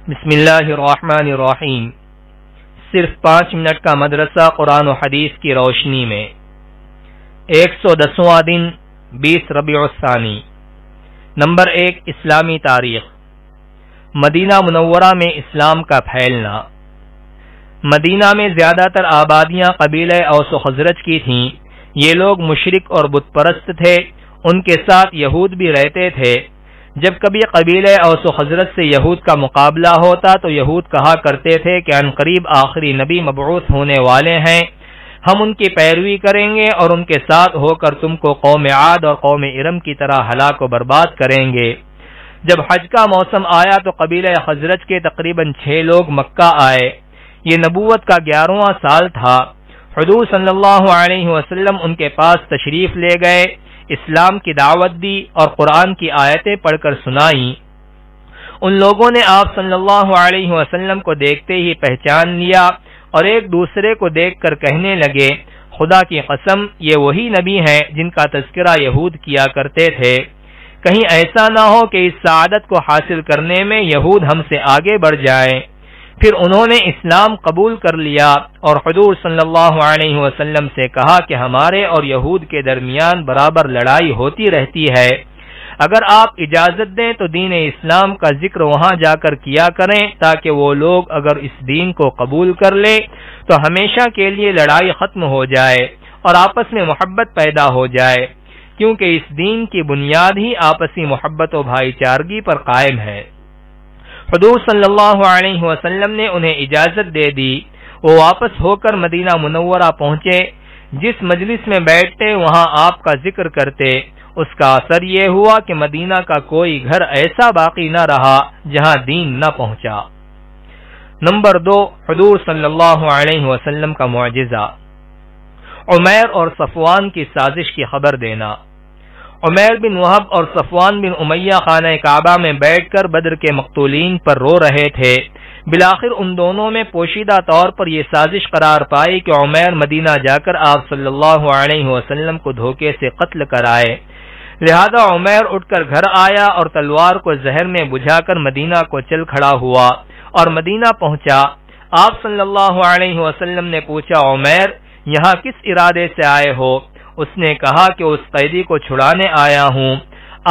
بسم اللہ الرحمن الرحیم۔ صرف 5 منٹ کا مدرسہ قرآن و حدیث کی روشنی میں 110واں دن 20 ربیع الثانی۔ نمبر 1، اسلامی تاریخ۔ مدینہ منورہ میں اسلام کا پھیلنا۔ مدینہ میں زیادہ تر آبادیاں قبیلہ اوس و خزرج کی تھیں۔ یہ لوگ مشرک اور بت پرست تھے، ان کے ساتھ یہود بھی رہتے تھے۔ جب کبھی قبیلہ اوس و خزرج سے یہود کا مقابلہ ہوتا تو یہود کہا کرتے تھے کہ عنقریب آخری نبی مبعوث ہونے والے ہیں، ہم ان کی پیروی کریں گے اور ان کے ساتھ ہو کر تم کو قوم عاد اور قوم ارم کی طرح ہلاک و برباد کریں گے۔ جب حج کا موسم آیا تو قبیلہ خزرج کے تقریباً 6 لوگ مکہ آئے۔ یہ نبوت کا 11واں سال تھا۔ حضور صلی اللہ علیہ وسلم ان کے پاس تشریف لے گئے، اسلام کی دعوت دی اور قرآن کی آیتیں پڑھ کر سنائیں۔ ان لوگوں نے آپ صلی اللہ علیہ وسلم کو دیکھتے ہی پہچان لیا اور ایک دوسرے کو دیکھ کر کہنے لگے، خدا کی قسم یہ وہی نبی ہیں جن کا تذکرہ یہود کیا کرتے تھے۔ کہیں ایسا نہ ہو کہ اس سعادت کو حاصل کرنے میں یہود ہم سے آگے بڑھ جائیں۔ پھر انہوں نے اسلام قبول کر لیا اور حضور صلی اللہ علیہ وسلم سے کہا کہ ہمارے اور یہود کے درمیان برابر لڑائی ہوتی رہتی ہے، اگر آپ اجازت دیں تو دین اسلام کا ذکر وہاں جا کر کیا کریں تاکہ وہ لوگ اگر اس دین کو قبول کر لیں تو ہمیشہ کے لیے لڑائی ختم ہو جائے اور آپس میں محبت پیدا ہو جائے، کیونکہ اس دین کی بنیاد ہی آپسی محبت و بھائی چارگی پر قائم ہے۔ حضور صلی اللہ علیہ وسلم نے انہیں اجازت دے دی۔ وہ واپس ہو کر مدینہ منورہ پہنچے۔ جس مجلس میں بیٹھتے وہاں آپ کا ذکر کرتے۔ اس کا اثر یہ ہوا کہ مدینہ کا کوئی گھر ایسا باقی نہ رہا جہاں دین نہ پہنچا۔ نمبر 2، حضور صلی اللہ علیہ وسلم کا معجزہ۔ عمیر اور صفوان کی سازش کی خبر دینا۔ عمیر بن وہب اور صفوان بن امیہ خانہ کعبہ میں بیٹھ کر بدر کے مقتولین پر رو رہے تھے۔ بالآخر ان دونوں میں پوشیدہ طور پر یہ سازش قرار پائی کہ عمیر مدینہ جا کر آپ صلی اللہ علیہ وسلم کو دھوکے سے قتل کرائے۔ لہذا عمیر اٹھ کر گھر آیا اور تلوار کو زہر میں بجھا کر مدینہ کو چل کھڑا ہوا اور مدینہ پہنچا۔ آپ صلی اللہ علیہ وسلم نے پوچھا، عمیر یہاں کس ارادے سے آئے ہو؟ اس نے کہا کہ اس قیدی کو چھڑانے آیا ہوں۔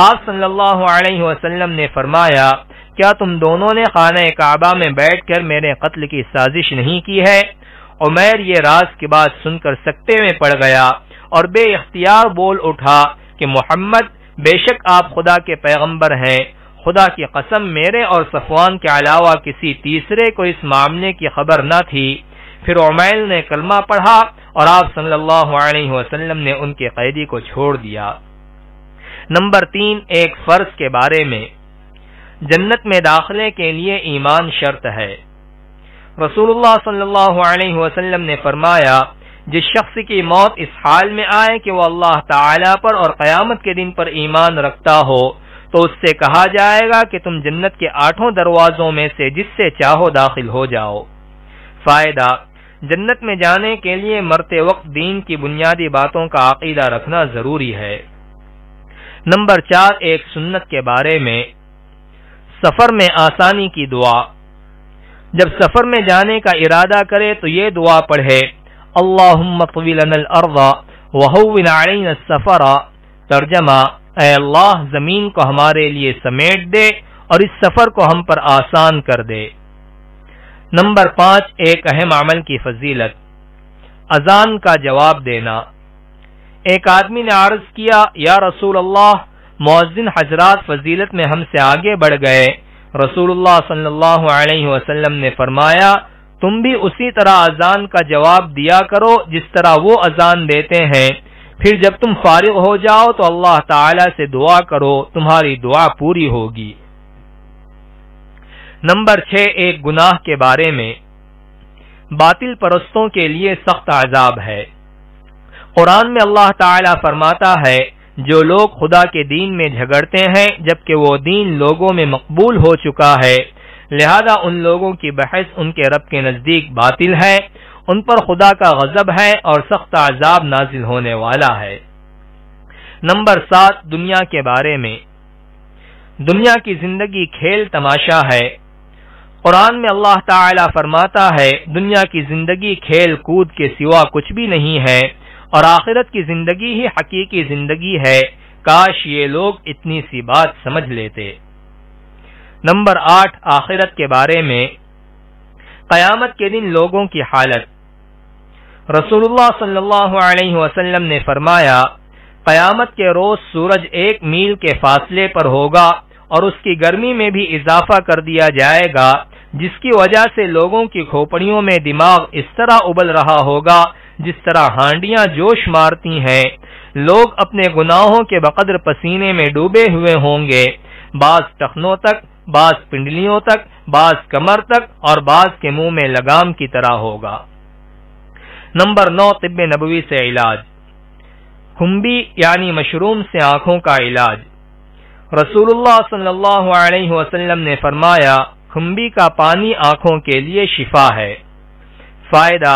آپ صلی اللہ علیہ وسلم نے فرمایا، کیا تم دونوں نے خانہ کعبہ میں بیٹھ کر میرے قتل کی سازش نہیں کی ہے؟ عمیر یہ راز کی بات سن کر سکتے میں پڑ گیا اور بے اختیار بول اٹھا کہ محمد، بے شک آپ خدا کے پیغمبر ہیں۔ خدا کی قسم میرے اور صفوان کے علاوہ کسی تیسرے کو اس معاملے کی خبر نہ تھی۔ پھر عمیر نے کلمہ پڑھا اور آپ صلی اللہ علیہ وسلم نے ان کے قیدی کو چھوڑ دیا۔ نمبر 3، ایک فرض کے بارے میں۔ جنت میں داخلے کے لیے ایمان شرط ہے۔ رسول اللہ صلی اللہ علیہ وسلم نے فرمایا، جس شخص کی موت اس حال میں آئے کہ وہ اللہ تعالی پر اور قیامت کے دن پر ایمان رکھتا ہو تو اس سے کہا جائے گا کہ تم جنت کے 8 دروازوں میں سے جس سے چاہو داخل ہو جاؤ۔ فائدہ: جنت میں جانے کے لیے مرتے وقت دین کی بنیادی باتوں کا عقیدہ رکھنا ضروری ہے۔ نمبر 4، ایک سنت کے بارے میں۔ سفر میں آسانی کی دعا۔ جب سفر میں جانے کا ارادہ کرے تو یہ دعا پڑھے، اللہم طوی لنا الارض وہون علینا السفر۔ ترجمہ: اے اللہ زمین کو ہمارے لیے سمیٹ دے اور اس سفر کو ہم پر آسان کر دے۔ نمبر 5، ایک اہم عمل کی فضیلت۔ اذان کا جواب دینا۔ ایک آدمی نے عرض کیا، یا رسول اللہ، مؤذن حضرات فضیلت میں ہم سے آگے بڑھ گئے۔ رسول اللہ صلی اللہ علیہ وسلم نے فرمایا، تم بھی اسی طرح اذان کا جواب دیا کرو جس طرح وہ اذان دیتے ہیں، پھر جب تم فارغ ہو جاؤ تو اللہ تعالی سے دعا کرو، تمہاری دعا پوری ہوگی۔ نمبر 6، ایک گناہ کے بارے میں۔ باطل پرستوں کے لیے سخت عذاب ہے۔ قرآن میں اللہ تعالی فرماتا ہے، جو لوگ خدا کے دین میں جھگڑتے ہیں جبکہ وہ دین لوگوں میں مقبول ہو چکا ہے، لہذا ان لوگوں کی بحث ان کے رب کے نزدیک باطل ہے، ان پر خدا کا غضب ہے اور سخت عذاب نازل ہونے والا ہے۔ نمبر 7، دنیا کے بارے میں۔ دنیا کی زندگی کھیل تماشا ہے۔ قرآن میں اللہ تعالی فرماتا ہے دنیا کی زندگی کھیل کود کے سوا کچھ بھی نہیں ہے اور آخرت کی زندگی ہی حقیقی زندگی ہے، کاش یہ لوگ اتنی سی بات سمجھ لیتے۔ نمبر 8 آخرت کے بارے میں قیامت کے دن لوگوں کی حالت۔ رسول اللہ صلی اللہ علیہ وسلم نے فرمایا قیامت کے روز سورج 1 میل کے فاصلے پر ہوگا اور اس کی گرمی میں بھی اضافہ کر دیا جائے گا، جس کی وجہ سے لوگوں کی کھوپڑیوں میں دماغ اس طرح ابل رہا ہوگا جس طرح ہانڈیاں جوش مارتی ہیں۔ لوگ اپنے گناہوں کے بقدر پسینے میں ڈوبے ہوئے ہوں گے، بعض ٹخنوں تک، بعض پنڈلیوں تک، بعض کمر تک اور بعض کے منہ میں لگام کی طرح ہوگا۔ نمبر 9 طب نبوی سے علاج۔ کھمبی یعنی مشروم سے آنکھوں کا علاج۔ رسول اللہ صلی اللہ علیہ وسلم نے فرمایا کھمبی کا پانی آنکھوں کے لیے شفا ہے۔ فائدہ: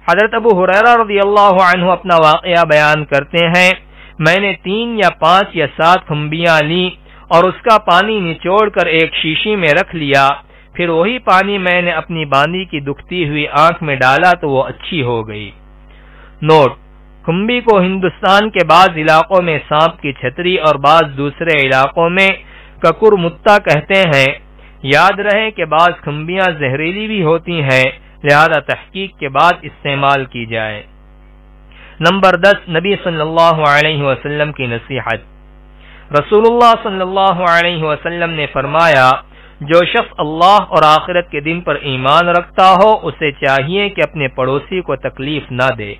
حضرت ابو ہریرہ رضی اللہ عنہ اپنا واقعہ بیان کرتے ہیں، میں نے 3 یا 5 یا 7 کھمبیاں لی اور اس کا پانی نچوڑ کر ایک شیشی میں رکھ لیا، پھر وہی پانی میں نے اپنی باندھی کی دکھتی ہوئی آنکھ میں ڈالا تو وہ اچھی ہو گئی۔ نوٹ: کھمبی کو ہندوستان کے بعض علاقوں میں سانپ کی چھتری اور بعض دوسرے علاقوں میں ککر متا کہتے ہیں۔ یاد رہے کہ بعض کھمبیاں زہریلی بھی ہوتی ہیں، لہذا تحقیق کے بعد استعمال کی جائے۔ نمبر 10 نبی صلی اللہ علیہ وسلم کی نصیحت۔ رسول اللہ صلی اللہ علیہ وسلم نے فرمایا جو شخص اللہ اور آخرت کے دن پر ایمان رکھتا ہو اسے چاہیے کہ اپنے پڑوسی کو تکلیف نہ دے۔